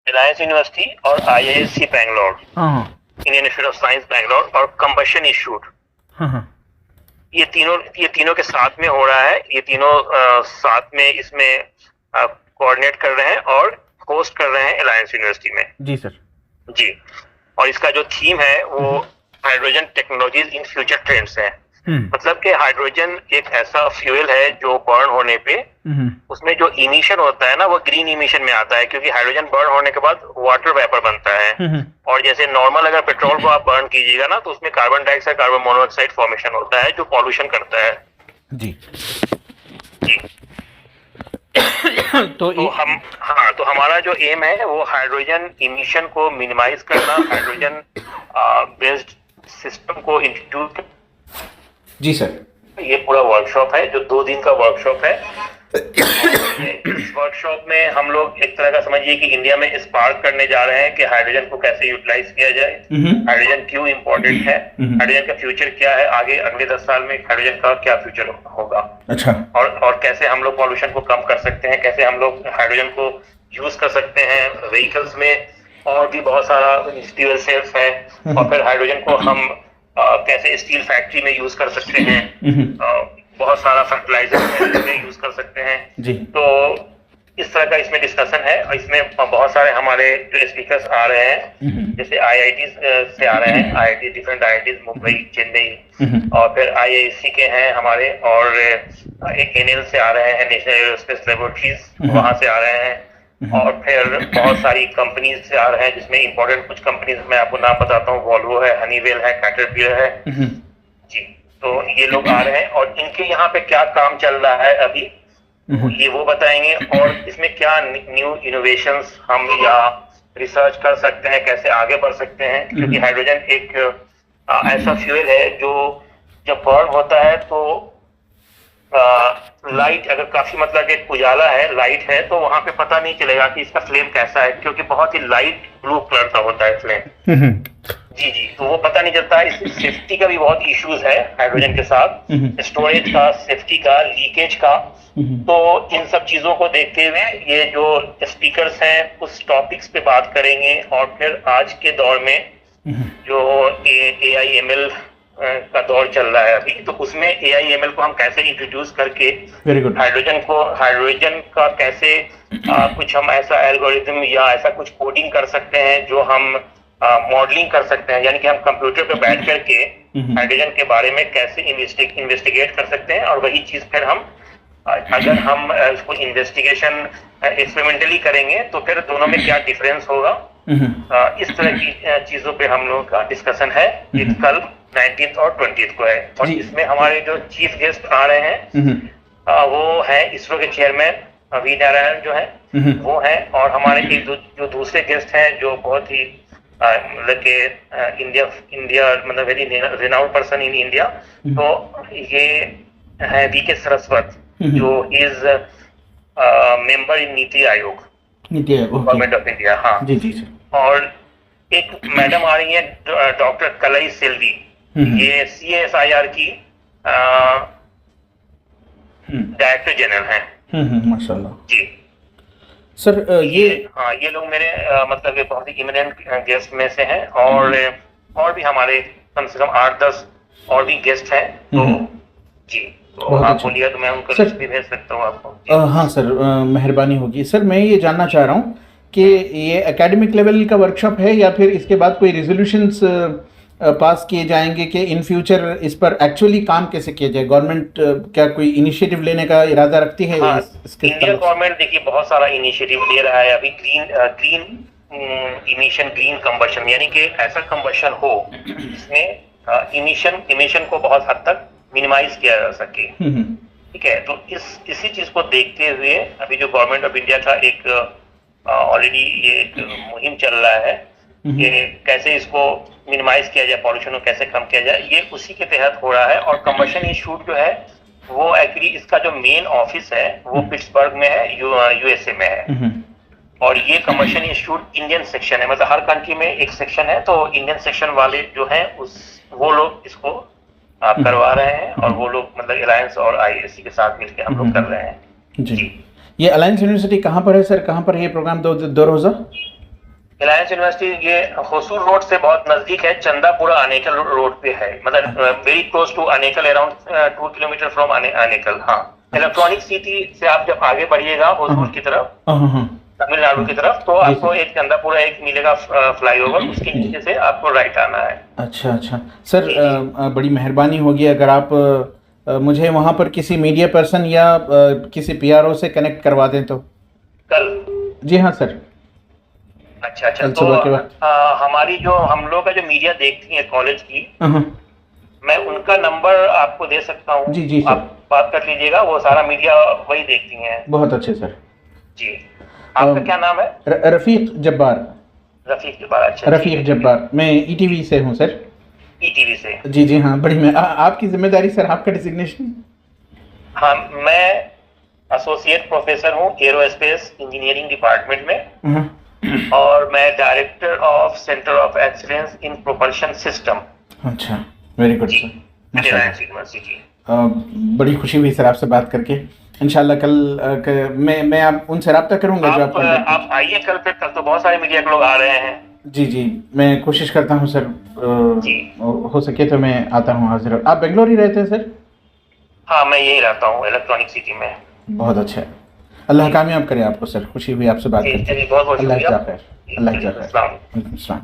Reliance university और IISc Bangalore, हाँ Indian institute of science Bangalore और कंबशन इंस्टीट्यूट, हाँ। ये तीनों के साथ में हो रहा है। ये तीनों साथ में इसमें कोऑर्डिनेट कर रहे हैं और होस्ट कर रहे हैं रिलायंस यूनिवर्सिटी में। जी सर। जी, और इसका जो थीम है वो hydrogen technologies in future trends है। मतलब कि हाइड्रोजन एक ऐसा फ्यूल है जो बर्न होने पे उसमें जो इमिशन होता है ना वो ग्रीन इमिशन में आता है, क्योंकि हाइड्रोजन बर्न होने के बाद वाटर वेपर बनता है। और जैसे नॉर्मल अगर पेट्रोल को आप बर्न कीजिएगा ना तो उसमें carbon dioxide, carbon monoxide formation होता है जो पॉल्यूशन करता है। जी जी तो हमारा जो एम है वो हाइड्रोजन इमिशन को मिनिमाइज करना, हाइड्रोजन बेस्ड सिस्टम को इंट्रोड्यूस। जी सर। ये पूरा वर्कशॉप है जो 2 दिन का वर्कशॉप है। इस वर्कशॉप में हम लोग एक तरह का समझिए कि इंडिया में स्पार्क करने जा रहे हैं कि हाइड्रोजन को कैसे यूटिलाइज किया जाए, हाइड्रोजन क्यों इम्पोर्टेंट है, हाइड्रोजन का फ्यूचर क्या है, आगे अगले 10 साल में हाइड्रोजन का क्या फ्यूचर होगा। अच्छा। और कैसे हम लोग पॉल्यूशन को कम कर सकते हैं, कैसे हम लोग हाइड्रोजन को यूज कर सकते हैं व्हीकल्स में, और भी बहुत सारा फ्यूल सेल्स है। और फिर हाइड्रोजन को हम कैसे स्टील फैक्ट्री में यूज कर सकते हैं, बहुत सारा फर्टिलाइजर में यूज कर सकते हैं। जी। तो इस तरह का इसमें डिस्कशन है और इसमें बहुत सारे हमारे जो स्पीकर्स आ रहे हैं, जैसे IITs से आ रहे हैं, IIT different IITs Mumbai, Chennai, और फिर IISc के हैं हमारे, और एक NL से आ रहे हैं, नेशनल एरोस्पेस लेबोरेटरीज, वहां से आ रहे हैं। और फिर बहुत सारी कंपनीज से आ रहे हैं जिसमें इंपॉर्टेंट कुछ कंपनीज मैं आपको नाम बताता हूँ, वॉल्वो है, हनीवेल है, कैटरपिलर है। जी, तो ये लोग आ रहे हैं और इनके यहाँ पे क्या काम चल रहा है अभी ये वो बताएंगे, और इसमें क्या न्यू इनोवेशंस हम या रिसर्च कर सकते हैं, कैसे आगे बढ़ सकते हैं। क्योंकि हाइड्रोजन एक ऐसा फ्यूल है जो जब बर्न होता है तो लाइट अगर काफी मतलब कि उजाला है, लाइट है, तो वहां पे पता नहीं चलेगा कि इसका फ्लेम कैसा है, क्योंकि बहुत ही लाइट ब्लू कलर का होता है फ्लेम। जी, तो वो पता नहीं चलता है। सेफ्टी का भी बहुत इश्यूज है हाइड्रोजन के साथ, स्टोरेज का, सेफ्टी का, लीकेज का। तो इन सब चीजों को देखते हुए ये जो स्पीकर्स हैं उस टॉपिक्स पे बात करेंगे। और फिर आज के दौर में जो AI/ML का दौर चल रहा है अभी, तो उसमें AI/ML को हम कैसे इंट्रोड्यूस करके हाइड्रोजन का कैसे कुछ हम ऐसा एल्गोरिथम या ऐसा कुछ कोडिंग कर सकते हैं जो हम मॉडलिंग कर सकते हैं, यानी कि हम कंप्यूटर पे बैठ करके हाइड्रोजन के बारे में कैसे इन्वेस्टिगेट कर सकते हैं। और वही चीज फिर हम अगर हम उसको इन्वेस्टिगेशन एक्सपेरिमेंटली करेंगे तो फिर दोनों में क्या डिफरेंस होगा, इस तरह की चीजों पे हम लोगों का डिस्कशन है। ये कल 19th और 20th को है। और इसमें हमारे जो चीफ गेस्ट आ रहे हैं वो है इसरो के चेयरमैन वी नारायण जो है वो है, और हमारे एक जो दूसरे गेस्ट हैं जो बहुत ही मतलब के इंडिया मतलब very renowned person in India, तो ये है VK सरस्वत जो is member in NITI Aayog, government of India. हाँ जी जी सर। और एक मैडम आ रही है डॉक्टर कलई सेल्वी, ये CSIR की डायरेक्टर जनरल हैं। माशाल्लाह जी सर। ये लोग मेरे मतलब ये बहुत ही इमिनेंट गेस्ट में से हैं, और भी हमारे कम से कम 8-10 और भी गेस्ट हैं। तो जी, तो आप बोलिए तो मैं उनका लिस्ट भी भेज सकता हूँ आपको। हाँ सर, मेहरबानी होगी सर। मैं ये जानना चाह रहा हूँ कि ये एकेडमिक लेवल का वर्कशॉप है या फिर इसके बाद कोई रेजोल्यूशंस पास किए जाएंगे कि इन फ्यूचर इस पर एक्चुअली काम कैसे किया जाए? गवर्नमेंट क्या कोई इनिशिएटिव लेने का इरादा रखती है? हाँ, इंडियन गवर्नमेंट देखिए बहुत सारा इनिशिएटिव ले रहा है अभी। ग्रीन इमिशन, ग्रीन कंबशन, यानी कि ऐसा कंबशन हो जिसमें इमिशन को बहुत हद तक मिनिमाइज किया जा सके। ठीक है, तो इसी चीज को देखते हुए अभी जो गवर्नमेंट ऑफ इंडिया का एक ऑलरेडी ये एक मुहिम चल रहा है कि कैसे इसको मिनिमाइज किया जाए, पॉल्यूशन को कैसे कम किया जाए, ये उसी के तहत हो रहा है। और कंबशन इंस्टीट्यूट जो है वो एक्चुअली इसका जो मेन ऑफिस है वो पिट्सबर्ग में है, USA में है। और ये कंबशन इंस्टीट्यूट इंडियन सेक्शन है, मतलब हर कंट्री में एक सेक्शन है, तो इंडियन सेक्शन वाले जो है वो लोग इसको करवा रहे हैं, और वो लोग मतलब रिलायंस और IISc के साथ मिलकर हम लोग कर रहे हैं। जी। ये अलायंस यूनिवर्सिटी कहाँ पर है सर? कहाँ पर है ये प्रोग्राम? दो रोजा रिलायंस यूनिवर्सिटी ये होसूर रोड से बहुत नजदीक है, चंदापुरा अनेकल रोड पे है, मतलब very close to Anekal, around 2 kilometer from Anekal. हाँ, इलेक्ट्रॉनिक सिटी से आप जब आगे बढ़िएगा होसूर की तरफ, तमिलनाडु की तरफ, तो आपको एक चंदापुरा एक मिलेगा फ्लाईओवर, उसके नीचे से आपको राइट आना है। अच्छा अच्छा सर, बड़ी मेहरबानी होगी अगर आप मुझे वहाँ पर किसी मीडिया पर्सन या किसी पीआरओ से कनेक्ट करवा दें तो। कल? जी हाँ सर। अच्छा अच्छा, कल तो सुबह के वक्त हमारी जो हम लोग का जो मीडिया देखती है कॉलेज की, मैं उनका नंबर आपको दे सकता हूँ। जी जी सर, आप बात कर लीजिएगा, वो सारा मीडिया वही देखती हैं। बहुत अच्छे सर। जी, आपका क्या नाम है? रफीक जब्बार। रफीक जब्बार, अच्छा। रफीक जब्बार, मैं ईटीवी से हूँ सर। ईटीवी से? जी जी हाँ, बड़ी मैं आपकी जिम्मेदारी सर, आपका डिजिग्नेशन? हाँ, मैं एसोसिएट प्रोफेसर हूँ एरोस्पेस इंजीनियरिंग डिपार्टमेंट में, और मैं director of centre of excellence in propulsion system. अच्छा, very good sir. Reliance university. बड़ी खुशी हुई सर आपसे बात करके। इंशाल्लाह कल मैं आप उनसे रब्ता करूंगा जो आप आइए कल पे, कल तो बहुत सारे मीडिया के लोग आ रहे हैं। जी जी, मैं कोशिश करता हूँ सर, जी, हो सके तो मैं आता हूँ हाजिर। आप बेंगलोर ही रहते हैं सर? हाँ, मैं यही रहता हूँ इलेक्ट्रॉनिक सिटी में। बहुत अच्छा है, अल्लाह कामयाब करे आपको सर, खुशी हुई आपसे बात करके। बहुत बहुत अल्लाह शुक्रिया। खैर, अल्लाह खैर। वालेकुम अस्सलाम।